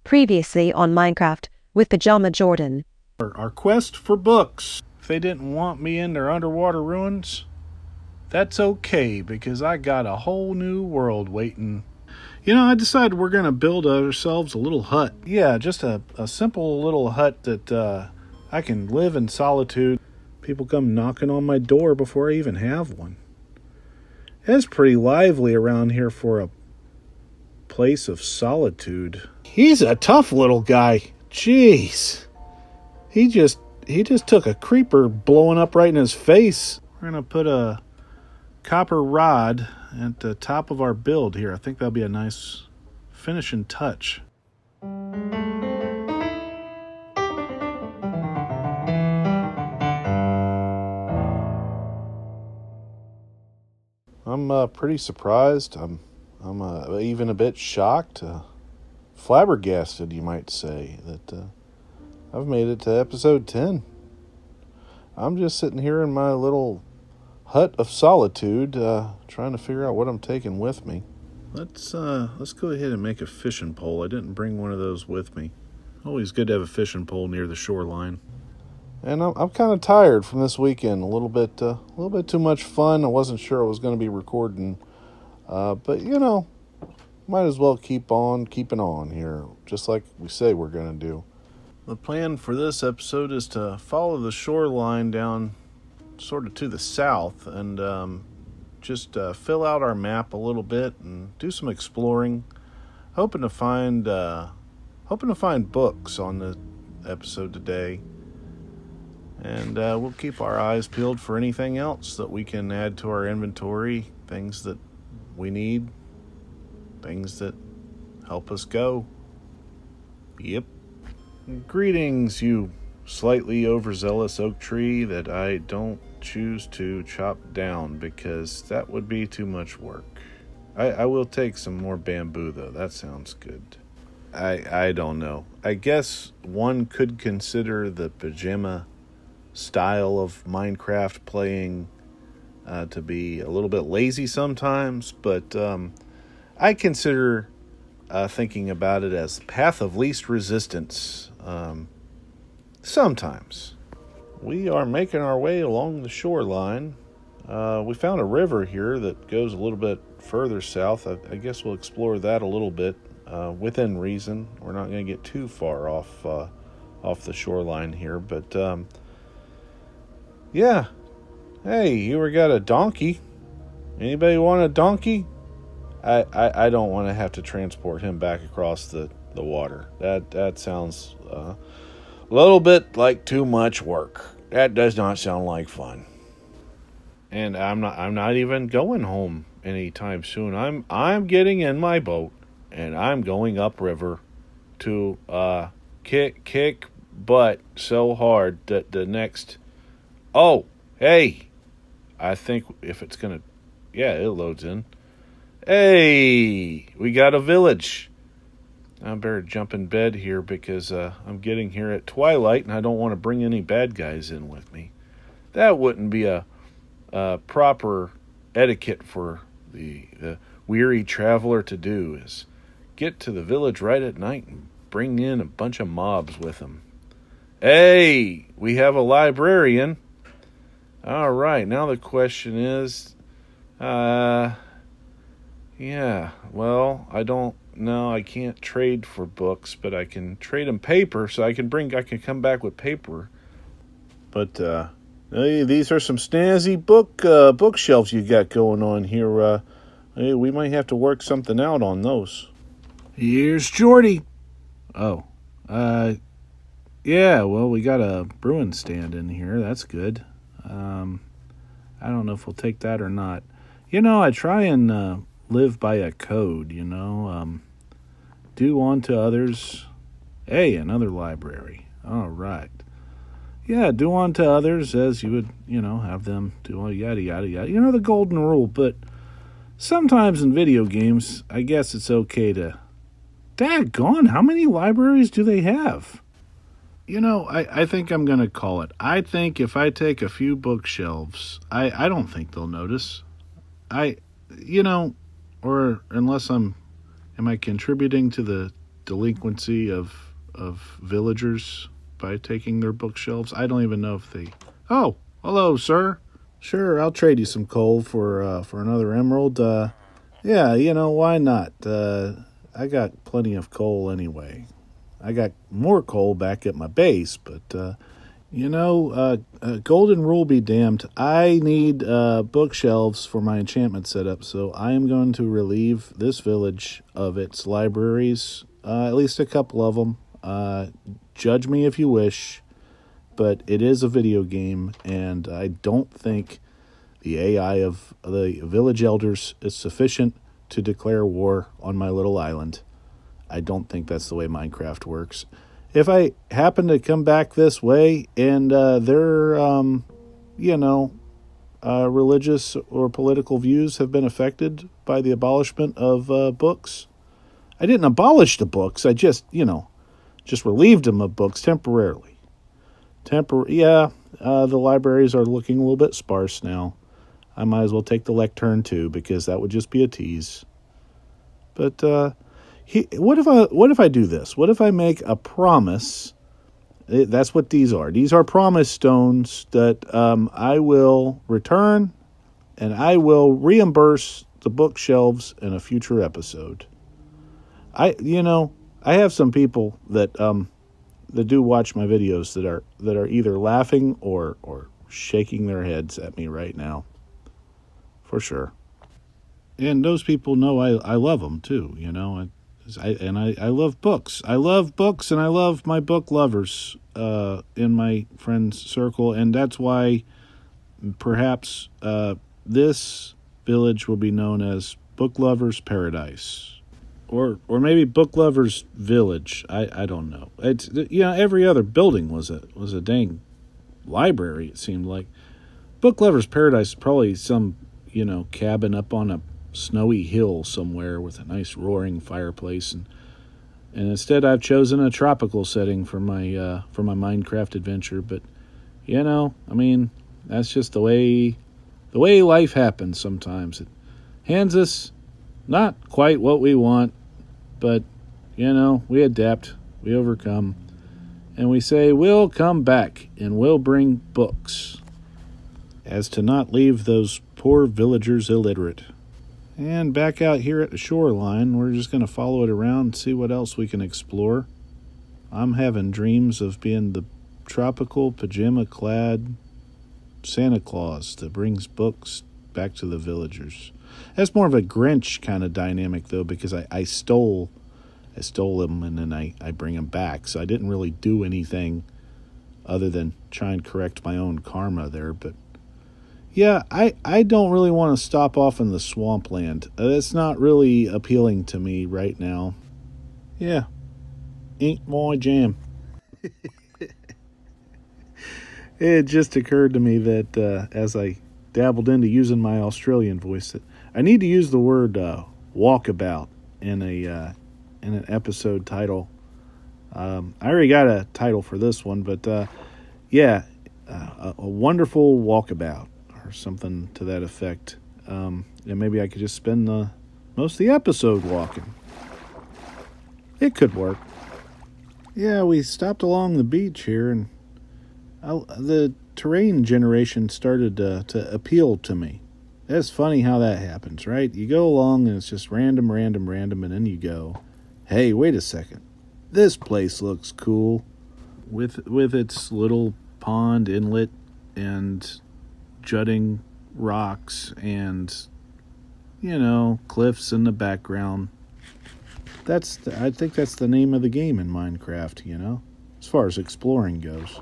Previously on Minecraft with Pajama Jordan. Our quest for books. If they didn't want me in their underwater ruins, that's okay, because I got a whole new world waiting. I decided we're going to build ourselves a little hut. Yeah, just a simple little hut that I can live in solitude. People come knocking on my door before I even have one. It's pretty lively around here for a place of solitude. He's a tough little guy. Jeez. He just took a creeper blowing up right in his face. We're going to put a copper rod at the top of our build here. I think that'll be a nice finishing touch. I'm pretty surprised. I'm even a bit shocked, flabbergasted, you might say, that I've made it to episode 10. I'm just sitting here in my little hut of solitude, trying to figure out what I'm taking with me. Let's go ahead and make a fishing pole. I didn't bring one of those with me. Always good to have a fishing pole near the shoreline. And I'm kind of tired from this weekend. A little bit too much fun. I wasn't sure I was going to be recording, but might as well keep on keeping on here, just like we say we're going to do. The plan for this episode is to follow the shoreline down sort of to the south and just fill out our map a little bit and do some exploring, hoping to find books on the episode today. And we'll keep our eyes peeled for anything else that we can add to our inventory, things that we need, things that help us go. Yep. Greetings, you slightly overzealous oak tree that I don't choose to chop down because that would be too much work. I will take some more bamboo, though. That sounds good. I don't know. I guess one could consider the pajama style of Minecraft playing to be a little bit lazy sometimes, but I consider thinking about it as the path of least resistance sometimes. We are making our way along the shoreline. We found a river here that goes a little bit further south. I guess we'll explore that a little bit within reason. We're not going to get too far off the shoreline here, but yeah. Hey, you ever got a donkey? Anybody want a donkey? I don't want to have to transport him back across the water. That sounds a little bit like too much work. That does not sound like fun. And I'm not even going home anytime soon. I'm getting in my boat and I'm going upriver to kick butt so hard that the next. Oh, hey, I think if it's going to, yeah, it loads in. Hey, we got a village. I better jump in bed here because I'm getting here at twilight and I don't want to bring any bad guys in with me. That wouldn't be a proper etiquette for the weary traveler to do, is get to the village right at night and bring in a bunch of mobs with them. Hey, we have a librarian. All right, now the question is, yeah, well, I can't trade for books, but I can trade them paper, so I can come back with paper. But, hey, these are some snazzy bookshelves you got going on here. Hey, we might have to work something out on those. Here's Jordy. Oh, yeah, well, we got a brewing stand in here. That's good. I don't know if we'll take that or not. I try and live by a code, do unto others. Hey, another library. All right. Yeah, do unto others as you would, have them do all yada, yada, yada. The golden rule, but sometimes in video games, I guess it's okay to... Daggone, how many libraries do they have? I think I'm going to call it. I think if I take a few bookshelves, I don't think they'll notice. Or unless am I contributing to the delinquency of villagers by taking their bookshelves. I don't even know if they... Oh, hello, sir. Sure, I'll trade you some coal for another emerald. Yeah, why not? I got plenty of coal anyway. I got more coal back at my base, but, golden rule be damned. I need bookshelves for my enchantment setup, so I am going to relieve this village of its libraries, at least a couple of them. Judge me if you wish, but it is a video game, and I don't think the AI of the village elders is sufficient to declare war on my little island. I don't think that's the way Minecraft works. If I happen to come back this way and their, religious or political views have been affected by the abolishment of books, I didn't abolish the books. I just relieved them of books temporarily. The libraries are looking a little bit sparse now. I might as well take the lectern too, because that would just be a tease. But what if I do this? What if I make a promise? That's what these are. These are promise stones that I will return, and I will reimburse the bookshelves in a future episode. I have some people that do watch my videos that are either laughing or shaking their heads at me right now. For sure. And those people know I love them too, I love books. I love books, and I love my book lovers in my friends circle, and that's why perhaps this village will be known as Book Lovers Paradise. Or maybe Book Lovers Village. I don't know. It's every other building was a dang library, it seemed like. Book Lovers Paradise is probably some cabin up on a snowy hill somewhere with a nice roaring fireplace, and instead I've chosen a tropical setting for my Minecraft adventure. But that's just the way life happens sometimes. It hands us not quite what we want, but we adapt, we overcome, and we say we'll come back and we'll bring books, as to not leave those poor villagers illiterate. And back out here at the shoreline, we're just going to follow it around and see what else we can explore. I'm having dreams of being the tropical, pajama-clad Santa Claus that brings books back to the villagers. That's more of a Grinch kind of dynamic, though, because I stole them and then I bring them back. So I didn't really do anything other than try and correct my own karma there, but yeah, I don't really want to stop off in the swampland. That's not really appealing to me right now. Yeah, ain't my jam. It just occurred to me that as I dabbled into using my Australian voice, that I need to use the word walkabout in an episode title. I already got a title for this one, but a wonderful walkabout, or something to that effect. And maybe I could just spend most of the episode walking. It could work. Yeah, we stopped along the beach here, and the terrain generation started to appeal to me. It's funny how that happens, right? You go along and it's just random, and then you go, hey, wait a second. This place looks cool. With its little pond inlet and jutting rocks and, cliffs in the background. I think that's the name of the game in Minecraft, as far as exploring goes.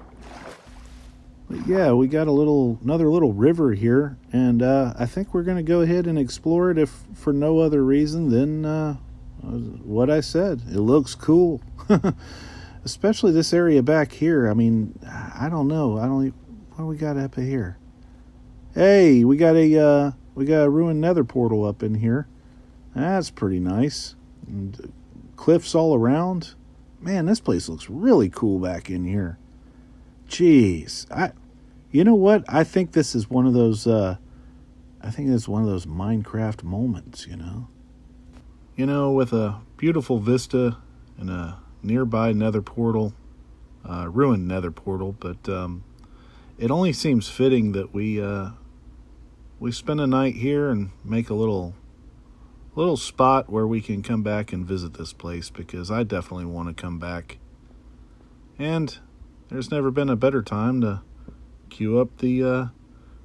But yeah, we got another little river here, and I think we're going to go ahead and explore it, if for no other reason than what I said. It looks cool. Especially this area back here. I mean, I don't know. What do we got up here? Hey, we got a ruined nether portal up in here. That's pretty nice. And cliffs all around. Man, this place looks really cool back in here. Jeez, you know what? I think this is one of those. I think it's one of those Minecraft moments. With a beautiful vista in a nearby nether portal, ruined nether portal, but it only seems fitting that we spend a night here and make a little spot where we can come back and visit this place, because I definitely want to come back. And there's never been a better time to cue up the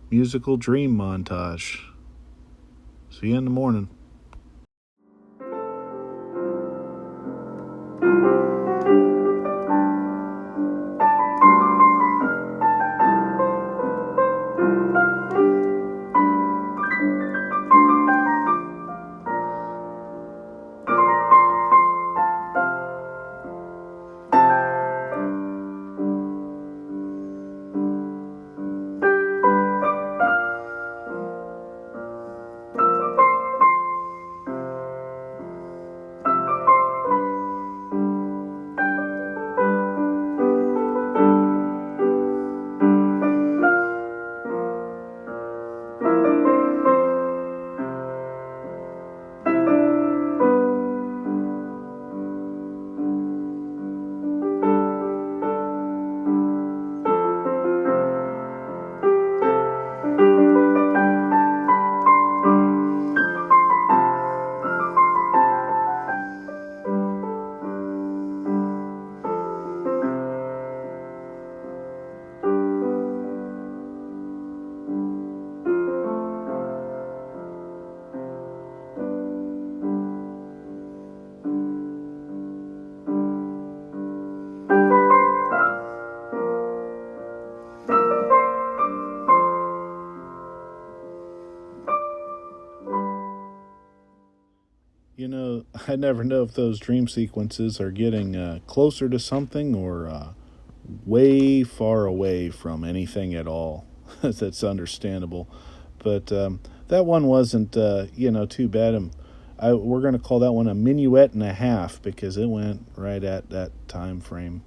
musical dream montage. See you in the morning. You know, I never know if those dream sequences are getting closer to something or way far away from anything at all. That's understandable. But that one wasn't, too bad. We're going to call that one a minuet and a half, because it went right at that time frame.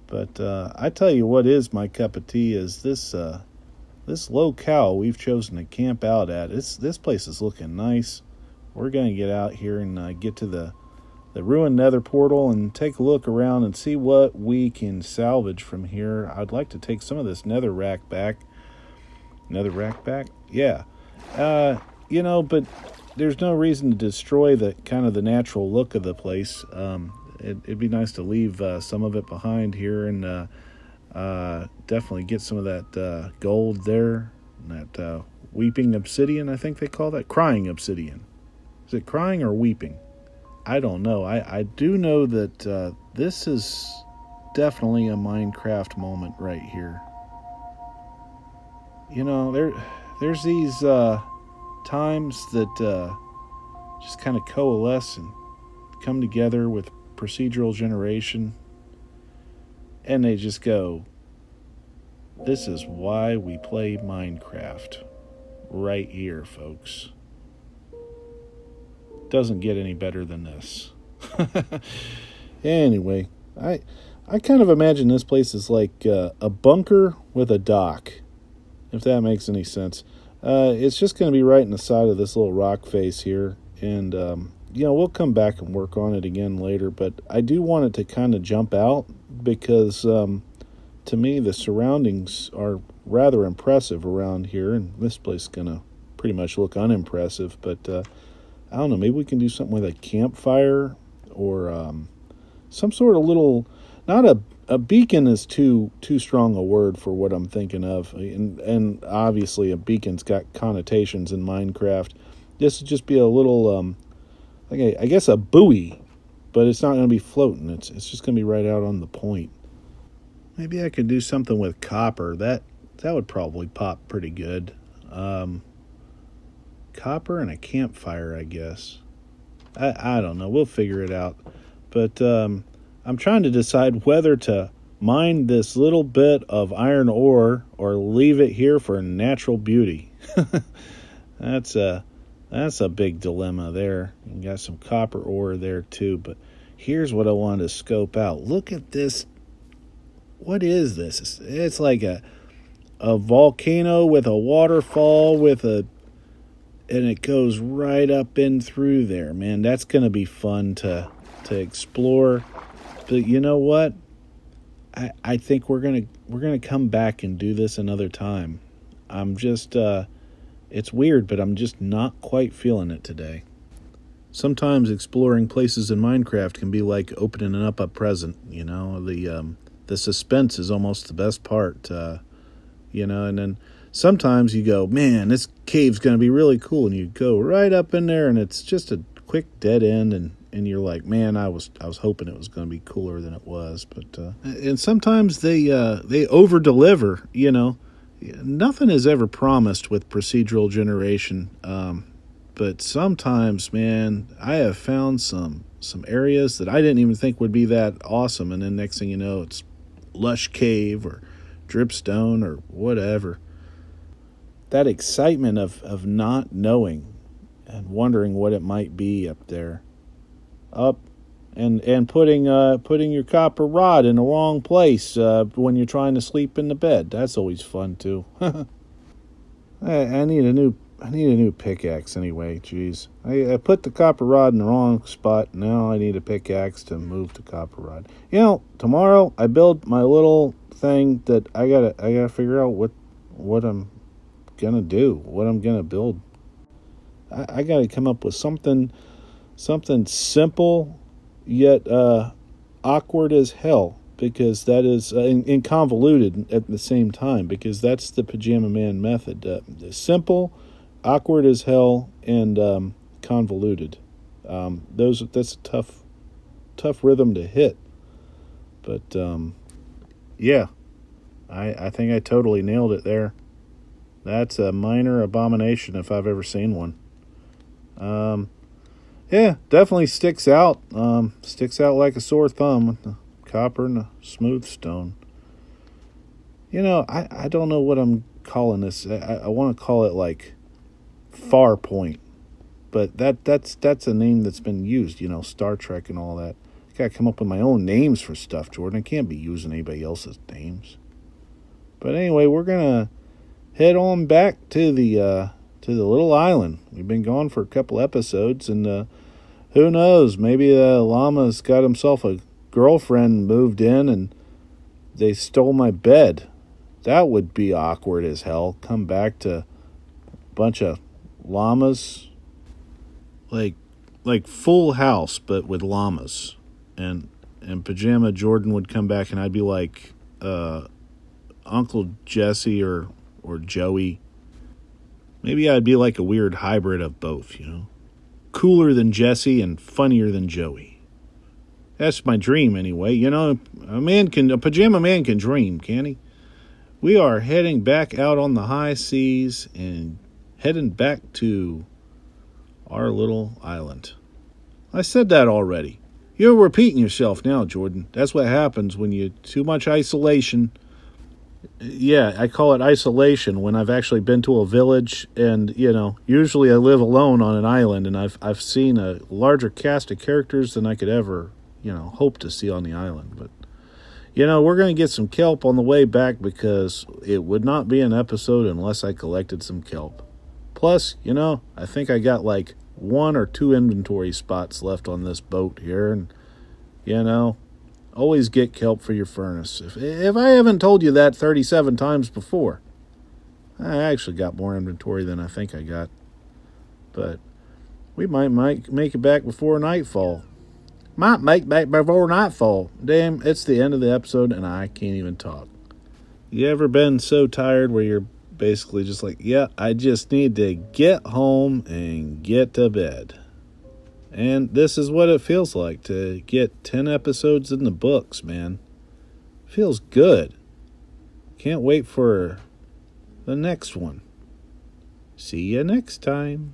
But I tell you what is my cup of tea is this locale we've chosen to camp out at. This place is looking nice. We're going to get out here and get to the ruined nether portal and take a look around and see what we can salvage from here. I'd like to take some of this nether rack back. Nether rack back? Yeah. But there's no reason to destroy the kind of the natural look of the place. It'd be nice to leave some of it behind here and definitely get some of that gold there. That weeping obsidian, I think they call that. Crying obsidian. Is it crying or weeping? I don't know. I do know that this is definitely a Minecraft moment right here. You know, there's these times that just kind of coalesce and come together with procedural generation, and they just go, this is why we play Minecraft. Right here, folks. Doesn't get any better than this. Anyway, I kind of imagine this place is like a bunker with a dock, if that makes any sense. It's just going to be right in the side of this little rock face here, and we'll come back and work on it again later, but I do want it to kind of jump out, because to me the surroundings are rather impressive around here, and this place is going to pretty much look unimpressive, but I don't know, maybe we can do something with a campfire or some sort of little, not a beacon is too strong a word for what I'm thinking of. And obviously a beacon's got connotations in Minecraft. This would just be a little, I guess a buoy, but it's not going to be floating. It's just going to be right out on the point. Maybe I could do something with copper. That would probably pop pretty good. Copper and a campfire, I guess. I don't know. We'll figure it out. But I'm trying to decide whether to mine this little bit of iron ore or leave it here for natural beauty. That's a big dilemma there. You got some copper ore there too. But here's what I wanted to scope out. Look at this. What is this? It's like a volcano with a waterfall and it goes right up in through there, man. That's going to be fun to explore. But you know what? I think we're gonna come back and do this another time. I'm just it's weird, but I'm just not quite feeling it today. Sometimes exploring places in Minecraft can be like opening up a present. The suspense is almost the best part. And then sometimes you go, man, this cave's gonna be really cool, and you go right up in there, and it's just a quick dead end, and you're like, man, I was hoping it was going to be cooler than it was. But and sometimes they over deliver. Nothing is ever promised with procedural generation. But sometimes, man, I have found some areas that I didn't even think would be that awesome, and then next thing you know, it's lush cave or dripstone or whatever. That excitement of not knowing and wondering what it might be up there. Up and putting your copper rod in the wrong place when you're trying to sleep in the bed. That's always fun too. I need a new pickaxe anyway. Jeez, I put the copper rod in the wrong spot. Now I need a pickaxe to move the copper rod. Tomorrow I build my little thing that I gotta figure out what I'm gonna do, what I'm gonna build. I gotta come up with something simple yet awkward as hell, because that is and convoluted at the same time, because that's the Pajama Man method. Simple, awkward as hell, and convoluted. That's a tough rhythm to hit. But yeah, I think I totally nailed it there. That's a minor abomination if I've ever seen one. Yeah, definitely sticks out. Sticks out like a sore thumb with the copper and the smooth stone. I don't know what I'm calling this. I want to call it like Far Point, but that's a name that's been used. Star Trek and all that. I gotta come up with my own names for stuff, Jordan. I can't be using anybody else's names. But anyway, we're gonna head on back to the little island. We've been gone for a couple episodes, and who knows? Maybe Llama's got himself a girlfriend, moved in, and they stole my bed. That would be awkward as hell. Come back to a bunch of llamas, like Full House, but with llamas, and Pajama Jordan would come back, and I'd be like Uncle Jesse or Joey. Maybe I'd be like a weird hybrid of both, Cooler than Jesse and funnier than Joey. That's my dream anyway. A Pajama Man can dream, can't he? We are heading back out on the high seas and heading back to our little island. I said that already. You're repeating yourself now, Jordan. That's what happens when you too much isolation. Yeah, I call it isolation when I've actually been to a village, and usually I live alone on an island, and I've seen a larger cast of characters than I could ever hope to see on the island. But we're going to get some kelp on the way back, because it would not be an episode unless I collected some kelp. Plus, I think I got like 1 or 2 inventory spots left on this boat here, and always get kelp for your furnace. If I haven't told you that 37 times before, I actually got more inventory than I think I got. But we might make it back before nightfall. Might make back before nightfall. Damn, it's the end of the episode and I can't even talk. You ever been so tired where you're basically just like, yeah, I just need to get home and get to bed? And this is what it feels like to get 10 episodes in the books, man. Feels good. Can't wait for the next one. See you next time.